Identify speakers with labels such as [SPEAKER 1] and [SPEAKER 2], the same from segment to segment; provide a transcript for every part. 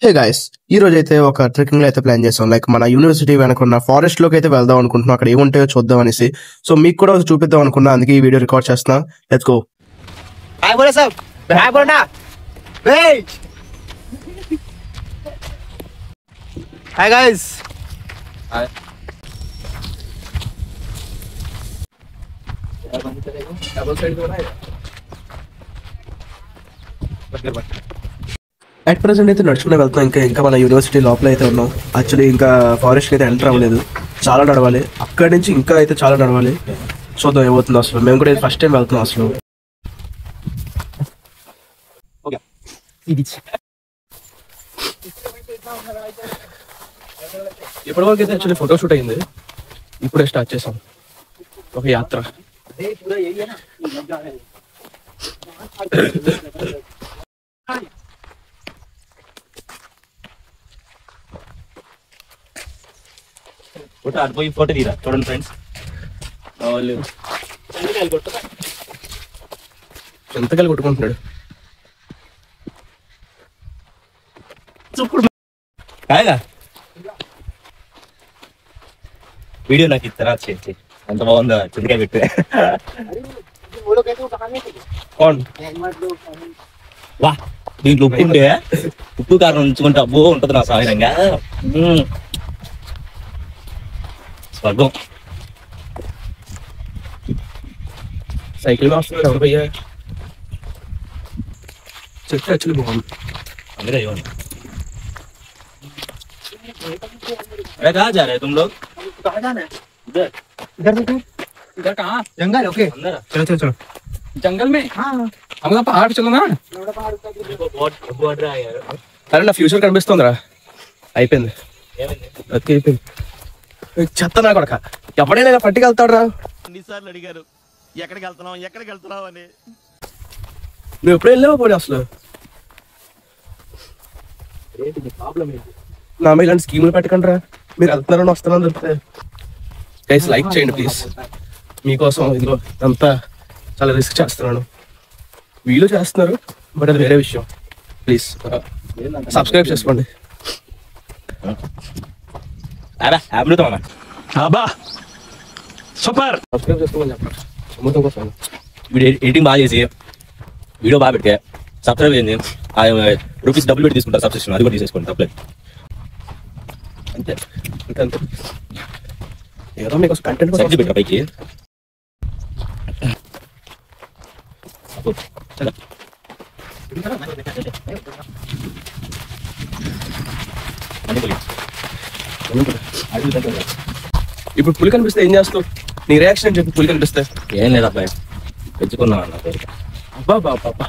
[SPEAKER 1] Hey guys, ఈ రోజు అయితే ఒక ట్రెక్కింగ్ అయితే ప్లాన్ చేసాం. లైక్ మన యూనివర్సిటీ వెనకున్న ఫారెస్ట్ లోకి అయితే వెళ్దాం అనుకుంటున్నాం. అక్కడ ఏముంటాయో చూద్దాం అనేసి. సో మీకు కూడా చూపిద్దాం అనుకున్నా, అందుకే ఈ వీడియో రికార్డ్ చేస్తున్నా. Let's go.
[SPEAKER 2] హాయ్ बोलो सब हाय बोलो ना wait hi guys hi double side को बनाया
[SPEAKER 1] అట్ ప్రెసెంట్ అయితే నడుచుకునే వెళ్తున్నాం. ఇంకా మన యూనివర్సిటీ లోపల అయితే ఉన్నాం. యాక్చువల్లీ ఇంకా ఫారెస్ట్ అయితే ఎంటర్ అవ్వలేదు. చాలా నడవాలి. అక్కడి నుంచి ఇంకా అయితే చాలా నడవాలి. చూద్దాం ఏమవుతుందో. అసలు మేము కూడా ఫస్ట్ టైం వెళ్తున్నాం. అసలు ఇప్పటివరకు అయితే యాక్చువల్లీ ఫోటోషూట్ అయింది. ఇప్పుడే స్టార్ట్ చేసాం ఒక యాత్ర.
[SPEAKER 2] పోయి ఫోటో తీరా చూడండి ఫ్రెండ్స్. వాళ్ళు
[SPEAKER 1] ఎంతకాయలు కొట్టుకుంటున్నాడు.
[SPEAKER 2] కాయగా వీడియో నాకు ఇస్తారా చేసి ఎంత బాగుందో చింతకాయ పెట్టే వా దీంట్లో ఉప్పు ఉంటే ఉప్పు కారం ఉంచుకుంటే అబ్బో ఉంటది నా సాయంగా స్వర్గం.
[SPEAKER 1] సైకిల్ వస్తున్నాడు ఎవరు భయ్యా. చెట్టు యాక్చువల్లీ బాగుంది.
[SPEAKER 2] अंदर अरे कहाँ जा रहे हैं तुम लोग? कहाँ जाना है? इधर इधर देखो. इधर कहाँ? जंगल. ओके अंदर
[SPEAKER 1] चलो चलो चलो
[SPEAKER 2] जंगल में. हाँ हम लोग पहाड़ पे चलो ना. बहुत बढ़ रहा है यार.
[SPEAKER 1] అరే నా ఫ్యూచర్ కనిపిస్తుందిరా. అయిపోయింది. బతికి అయిపోయింది. చెత్త నా కొడక ఎప్పుడైనా ఇలా పట్టుకెళ్తాడు రా.
[SPEAKER 3] ఎన్నిసార్లు అడిగారు ఎక్కడికి వెళ్తున్నావు అని.
[SPEAKER 1] నువ్వు ఎప్పుడు వెళ్ళావో పోనీ అసలు. నా మీద ఇలాంటి స్కీములు పెట్టకండి రా. మీరు వెళ్తున్నారని వస్తున్నారని చెప్తే గైస్ లైక్ చేయండి ప్లీజ్. మీకోసం ఇదిగో అంతా చాలా రిస్క్ చేస్తున్నాను. వీళ్ళు చేస్తున్నారు బట్ అది వేరే విషయం. ప్లీజ్ సబ్స్క్రైబ్ చేసుకోండి.
[SPEAKER 2] సూపర్
[SPEAKER 1] సబ్స్క్రైబ్ చేసుకోమని చెప్పండి. అమ్ముతాం కోసం
[SPEAKER 2] వీడియో ఎడిటింగ్ బాగా చేసి వీడియో బాగా పెడితే సబ్స్క్రైబ్ చేయండి. రూపీస్ డబ్బులు పెట్టి తీసుకుంటారు సబ్స్క్రిప్షన్, అది కూడా తీసేసుకోండి తప్పలేదు.
[SPEAKER 1] అంతే అంతే అంతే. ఏదో మీకు కంటెంట్
[SPEAKER 2] సబ్జీ పెట్టా పైకి.
[SPEAKER 1] ఇప్పుడు పులి కనిపిస్తే ఏం చేస్తావు? నీ రియాక్షన్ చెప్పి పులి కనిపిస్తే.
[SPEAKER 2] ఏం లేదు అబ్బాయి, పెంచుకున్నాను అన్న పేరు.
[SPEAKER 1] అబ్బా బాబా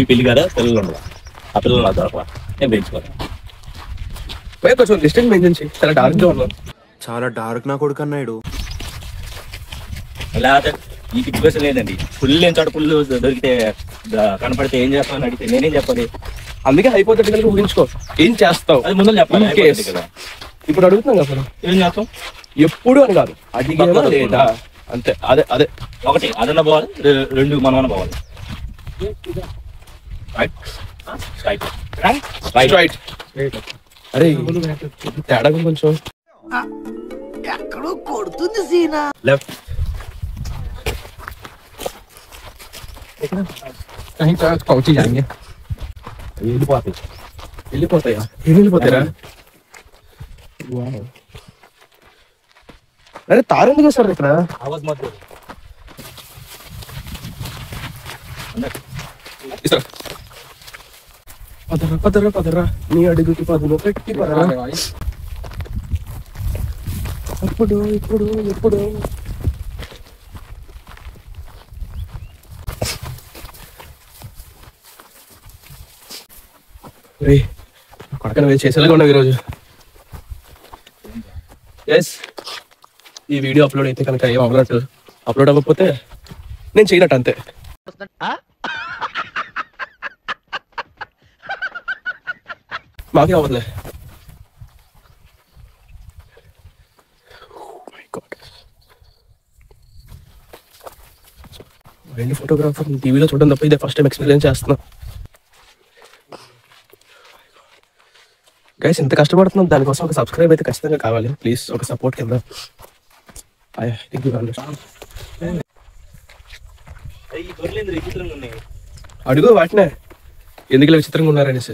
[SPEAKER 2] పిల్లి కదా పిల్లలు ఉండవు. ఆ పిల్లలు నాకు దొరకవా, నేను పెంచుకోను.
[SPEAKER 1] కొంచెం డిస్టెన్స్ మెయింటైన్ చేయి. చాలా డార్క్ గా ఉన్నావు.
[SPEAKER 4] చాలా డార్క్ నా కొడుకు అన్నాడు.
[SPEAKER 2] లేకపోతే ఈ సిచ్యువేషన్ లేదండి. పుల్లు లేని చోట పుల్లు దొరికితే కనపడితే ఏం చేస్తామని అడిగితే నేనేం చెప్పాలి?
[SPEAKER 1] అందుకే హైపోథెటికల్ ఊహించుకో. ఏం చేస్తావు
[SPEAKER 2] అది ముందు చెప్పాలి.
[SPEAKER 1] ఇప్పుడు అడుగుతున్నాం కదా
[SPEAKER 2] ఏం చేస్తాం?
[SPEAKER 1] ఎప్పుడు అని కాదు, అడిగేవా లేదా అంతే. అదే అదే
[SPEAKER 2] ఒకటి అదన్న పోవాలి, రెండు మనమన్న పోవాలి.
[SPEAKER 1] రైట్. అరే తేడా కొంచెం
[SPEAKER 5] ఎక్కడో కొడుతుంది సీనా.
[SPEAKER 2] లెఫ్ట్.
[SPEAKER 1] వెళ్ళిపోతాయా? ఏం వెళ్ళిపోతారా? అరే తారెందుకు సార్ ఇక్కడ?
[SPEAKER 2] ఆవాజ్ మధ్య
[SPEAKER 1] పదరా పదరా పదరా, నీ అడుగుకి పదును పెట్టి పదరా. ఇప్పుడు ఇప్పుడు ఇప్పుడు కొడకన వేసి చేసేలాగా ఉన్నావు ఈరోజు. ఎస్, ఈ వీడియో అప్లోడ్ అయితే కనుక ఏం అవ్వనట్టు, అప్లోడ్ అవ్వకపోతే నేను చేయనట్టు అంతే. మాకే అవ్వదులే. వెళ్ళి ఫోటోగ్రాఫర్ టీవీలో చూడడం తప్ప ఇదే ఫస్ట్ టైం ఎక్స్పీరియన్స్ చేస్తున్నా. గైస్ ఇంత కష్టపడుతున్నాం దానికోసం ఒక సబ్స్క్రైబ్ అయితే ఖచ్చితంగా కావాలి ప్లీజ్ ఒక సపోర్ట్ కింద అడుగు వాటినే ఎందుకు ఇలా విచిత్రంగా ఉన్నారనేసి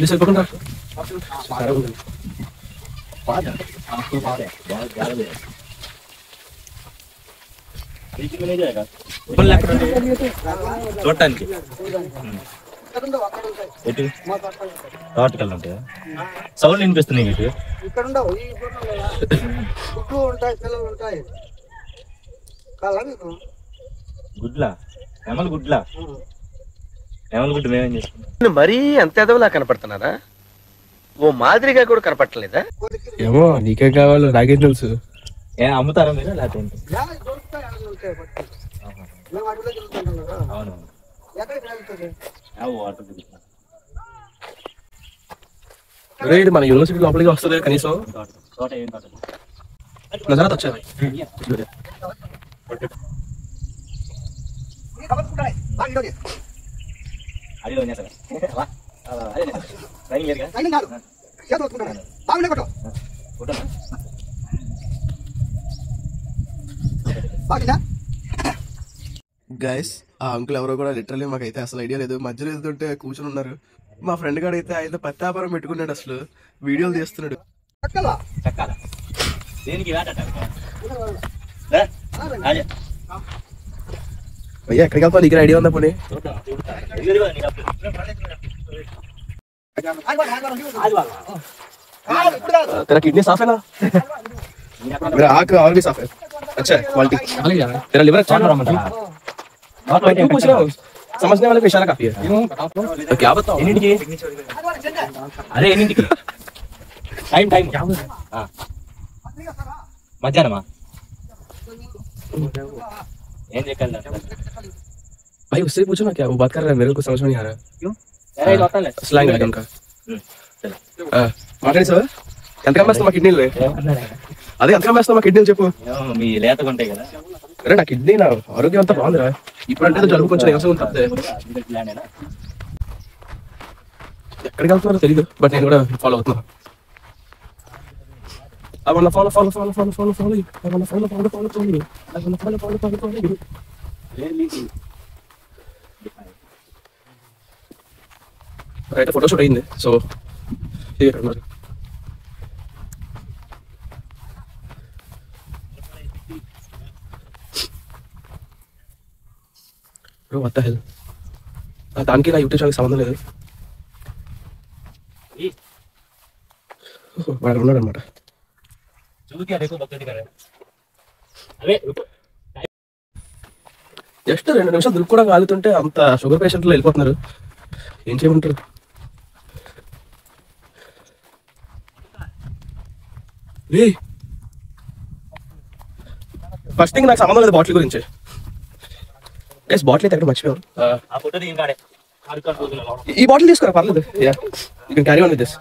[SPEAKER 1] వెళ్ళిపోకుండా
[SPEAKER 2] చూడటానికి ఎటు తోటకల్లా ఉంటాయా సౌండ్ వినిపిస్తున్నాయి ఇటు
[SPEAKER 5] ఇక్కడ ఉండవు ఈ గుడ్లు ఉంటాయి పిల్లలు ఉంటాయి
[SPEAKER 2] గుడ్లా ఎమల గుడ్లా ఎమల గుడ్డు మేమేం చేస్తాం
[SPEAKER 6] మరీ అంత ఎదవలా కనపడుతున్నారా ఓ మాదిరిగా కూడా కనపడలేదా
[SPEAKER 1] ఏమో నీకేం కావాలో నాకేం తెలుసు
[SPEAKER 2] ఏం అమ్ముతారా మీరు లేకపోతే ఏంటి?
[SPEAKER 5] దొరుకుతాయి అడవులు ఉంటాయి పట్టుకు. మేము అడవిలో తిరుగుతుంటాం కదా
[SPEAKER 2] అవును
[SPEAKER 5] ఎక్కడికి వెళ్తుంది
[SPEAKER 2] వాటర్
[SPEAKER 1] అరే ఇది మన యూనివర్సిటీ లోపలికి వస్తుంది కనీసం
[SPEAKER 2] తోట ఏం తోట
[SPEAKER 1] నజరాత్ వచ్చాయి
[SPEAKER 2] అడిలో
[SPEAKER 1] గైస్ ఆ అంకుల్ ఎవరో కూడా లిటరల్లీ మాకైతే అసలు ఐడియా లేదు మధ్యలో వెళ్తుంటే కూర్చొని ఉన్నారు మా ఫ్రెండ్ గారు అయితే ఆయన పత్తాపురం పెట్టుకున్నాడు అసలు వీడియోలు తీస్తున్నాడు
[SPEAKER 2] చక్కాల దేనికి
[SPEAKER 1] అయ్యా ఎక్కడికి వెళ్తావు నీకు ఐడియా ఉందా పోనీ तेरा किडनी साफ है ना मेरा आँख और भी साफ है अच्छा है क्वालिटी तेरा लिवर अच्छा है क्यों पूछ रहा हूँ समझने वाले को इशारा काफी है तो क्या बताओ
[SPEAKER 2] అరే ఎన్నింటికి టైం మధ్యాహ్నమా ఏం చెక్కాలి
[SPEAKER 1] भाई उससे पूछो ना क्या वो बात कर रहा है मेरे को समझ में नहीं आ रहा स्लैंग लगा उनका మాట్లాడి సార్ ఎంత కమ్మేస్తాం మా కిడ్నీలు అదే ఎంత కమ్మేస్తాం మా కిడ్నీలు చెప్పు
[SPEAKER 2] మీ లేతగా ఉంటాయి కదా
[SPEAKER 1] అరే నా కిడ్నీ నా ఆరోగ్యం అంతా బాగుందిరా ఇప్పుడు అంటే జలుబు కొంచెం వ్యవసాయం తప్పితే ఎక్కడికి వెళ్తున్నారో తెలియదు బట్ నేను కూడా ఫాలో అవుతున్నా I wanna follow. I wanna follow. Right, the photo shoot అయింది సో here అన్నారు బ్రో what the hell దానికి నా యూట్యూబ్ ఛానల్కి సంబంధం లేదు వాడు ఉన్నాడు అనమాట జస్ట్ 2 నిమిషాలు దులుపుకోవడం కాలుతుంటే అంత షుగర్ పేషెంట్లు వెళ్ళిపోతున్నారు ఏం చేయమంటారు ఫస్ట్ థింగ్ నాకు సంబంధం లేదు బాటిల్ గురించి బాటిల్ అయితే అక్కడ మర్చిపోయాం ఈ బాటిల్ తీసుకురా పర్లేదు you can carry on with this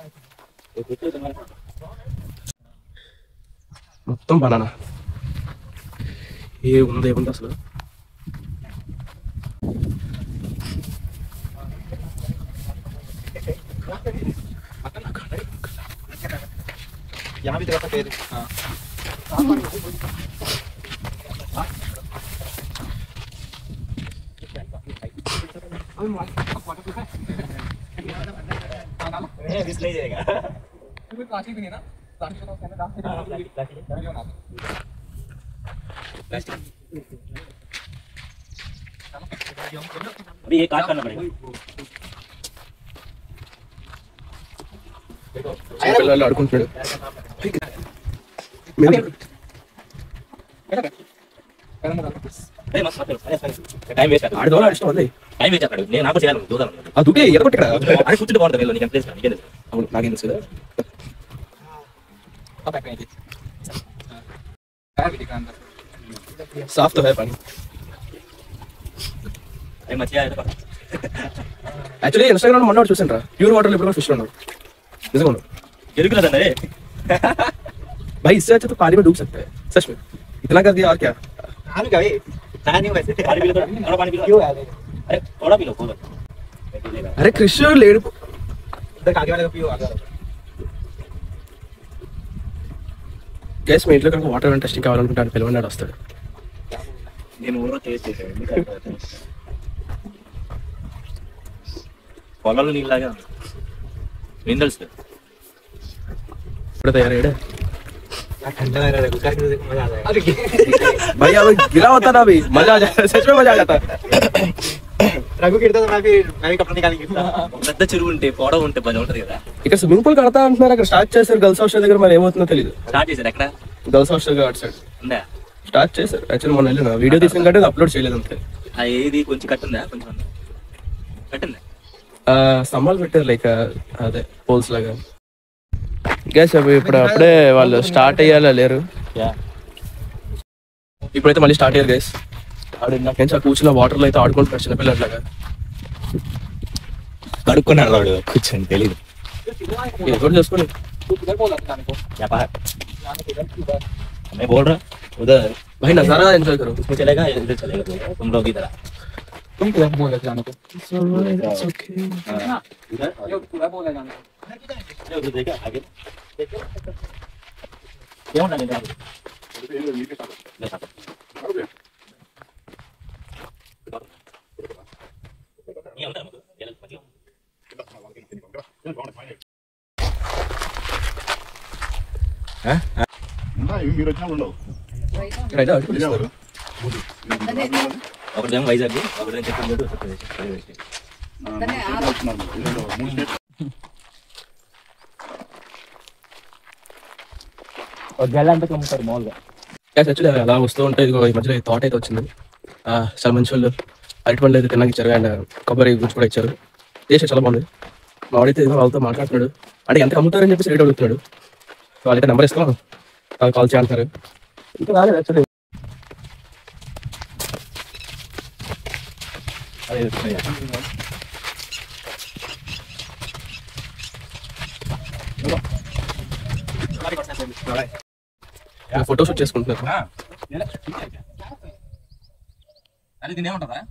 [SPEAKER 1] మొత్తం బనానా ఏముంది అసలు
[SPEAKER 6] यहाँ भी थोड़ा सा पेड़
[SPEAKER 2] अभी ये काट करना पड़ेगा
[SPEAKER 1] పిల్లలు ఆడుకుంటున్నాడు
[SPEAKER 2] టైం వేస్ట్
[SPEAKER 1] ఆడి దూరం ఇష్టం ఉంది
[SPEAKER 2] టైం వేస్ట్ అక్కడ నేను నాకు చేయాలి దూదాను
[SPEAKER 1] ఆ దుకే ఎరగొట్టి ఇక్కడ
[SPEAKER 2] అది కూర్చుంటే బాగుంటుంది నీకు ఎంత ప్లేస్ నీకేం తెలుసు
[SPEAKER 1] అవును నాకేం తెలుసు साफ तो है पानी
[SPEAKER 2] मछली आया था
[SPEAKER 1] యాక్చువల్లీ ఇన్స్టాగ్రామ్ మొన్న ఒకటి చూసాను రా, ప్యూర్ వాటర్ ఇప్పుడు ఫిష్ ఉన్నాడు నిజంగా
[SPEAKER 2] ఎరుగులదన్నా
[SPEAKER 1] भाई इससे अच्छा तो पानी में डूब सकते हैं सच में इतना कर दिया और क्या
[SPEAKER 2] पानी वैसे पानी पी लो थोड़ा पानी पी लो अरे थोड़ा पी लो पूरा
[SPEAKER 1] अरे क्रिश लेड
[SPEAKER 2] इधर आगे वाले को पियो आगे
[SPEAKER 1] గైస్ మీ ఇంట్లో కనుక వాటర్ టెస్టింగ్ కావాలనుకుంటే ఆయన పిలవన్నాడు వస్తాడు.
[SPEAKER 2] నేను ఊరో టేస్ట్ చేశాను పొలాలు నీళ్ళలాగా మినరల్స్
[SPEAKER 1] ఇప్పుడు తయారయ్యాడు
[SPEAKER 2] ठंडा लग रहा है उसका मजा आ जाएगा
[SPEAKER 1] भाई अब गिरा होता ना अभी मजा आ जाता सच में मजा आ जाता
[SPEAKER 2] रघु गिरता तो मैं भी कपड़ा निकाल के गिरता పెద్ద చెరువు ఉంటే పొడవు ఉంటే పని ఉంటది కదా.
[SPEAKER 1] ఇక్కడ స్విమ్మింగ్ పూల్ కడతా అంటున్నారు, అక్కడ స్టార్ట్ చేశారు గర్ల్స్ హాస్టల్ దగ్గర, మరి ఏమవుతుందో తెలియదు.
[SPEAKER 2] స్టార్ట్ చేశారు ఎక్కడ
[SPEAKER 1] గర్ల్స్ హాస్టల్ అటు సైడ్
[SPEAKER 2] ఉందా
[SPEAKER 1] స్టార్ట్ చేశారు. యాక్చువల్లీ మొన్న వెళ్ళిన వీడియో తీసిన కంటే అప్లోడ్ చేయలేదు అంతే.
[SPEAKER 2] ఏది కొంచెం కట్టుందా కొంచెం కట్టిందా
[SPEAKER 1] స్తంభాలు పెట్టారు లైక్ అదే పోల్స్ లాగా. గ్యాస్ ఇప్పుడు అప్పుడే వాళ్ళు స్టార్ట్ అయ్యాలా లేరు, ఇప్పుడైతే మళ్ళీ స్టార్ట్ అయ్యారు గైస్. నాకేం కూర్చున్న వాటర్లో అయితే ఆడుకుంటున్నారు చిన్నపిల్లలాగా.
[SPEAKER 2] కడుక్కున్నాడు వాడు కూర్చొని తెలీదు
[SPEAKER 1] ఏదో చేసుకోండి.
[SPEAKER 2] मैं बोल रहा उधर
[SPEAKER 1] भाई नजारा एंजॉय करो,
[SPEAKER 2] उसमें चलेगा इधर चलेगा तुम लोग इधर
[SPEAKER 5] तुम पूरा बोल जाने को पूरा बोल जाने को
[SPEAKER 2] उधर देखा आगे क्यों ना लेना ये होता है ये मतलब
[SPEAKER 1] ఇక్కడైతే ఆడుకుంటున్నారు.
[SPEAKER 2] ఒకటేమో వైజాగ్ ఒకటేమో చెప్పండి
[SPEAKER 1] యాక్చువల్లీ అలా వస్తూ ఉంటే ఇదిగో ఈ మధ్యలో థాట్ అయితే వచ్చింది. చాలా మంచి వాళ్ళు అరటి పండ్లు అయితే తిన్నాక ఇచ్చారు, అండ్ కొబ్బరి గుజ్జు కూడా ఇచ్చారు. టేస్ట్ చాలా బాగుంది. మా వాడైతే ఏదో వాళ్ళతో మాట్లాడుతున్నాడు, అంటే ఎంత అమ్ముతారని చెప్పేసి రేట్ అడుగుతున్నాడు. వాళ్ళైతే నెంబర్ ఇస్తాం, కాల్ చేయాలంటారు. ఇంకా రాలేదు యాక్చువల్లీ. ఫోటో షూట్ చేసుకుంటున్నారు.
[SPEAKER 2] అరే దీని ఏమంటారా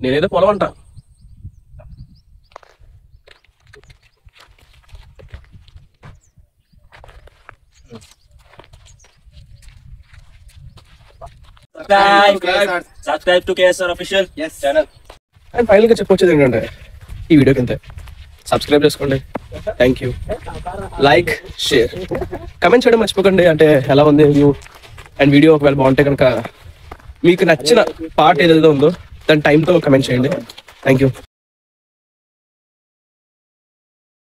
[SPEAKER 1] నేనేదో పొలం అంట.
[SPEAKER 2] Subscribe to KSR official channel.
[SPEAKER 1] And final గా చెప్పొచ్చేది ఏంటంటే ఈ వీడియోకి అంతే. సబ్స్క్రైబ్ చేసుకోండి, thank you. Like share comment చేయడం మర్చిపోకండి, అంటే ఎలా ఉంది వ్యూ అండ్ వీడియో ఒకవేళ బాగుంటే కనుక మీకు నచ్చిన పార్ట్ ఏదైతే ఉందో దాని టైంతో కమెంట్ చేయండి. Thank you.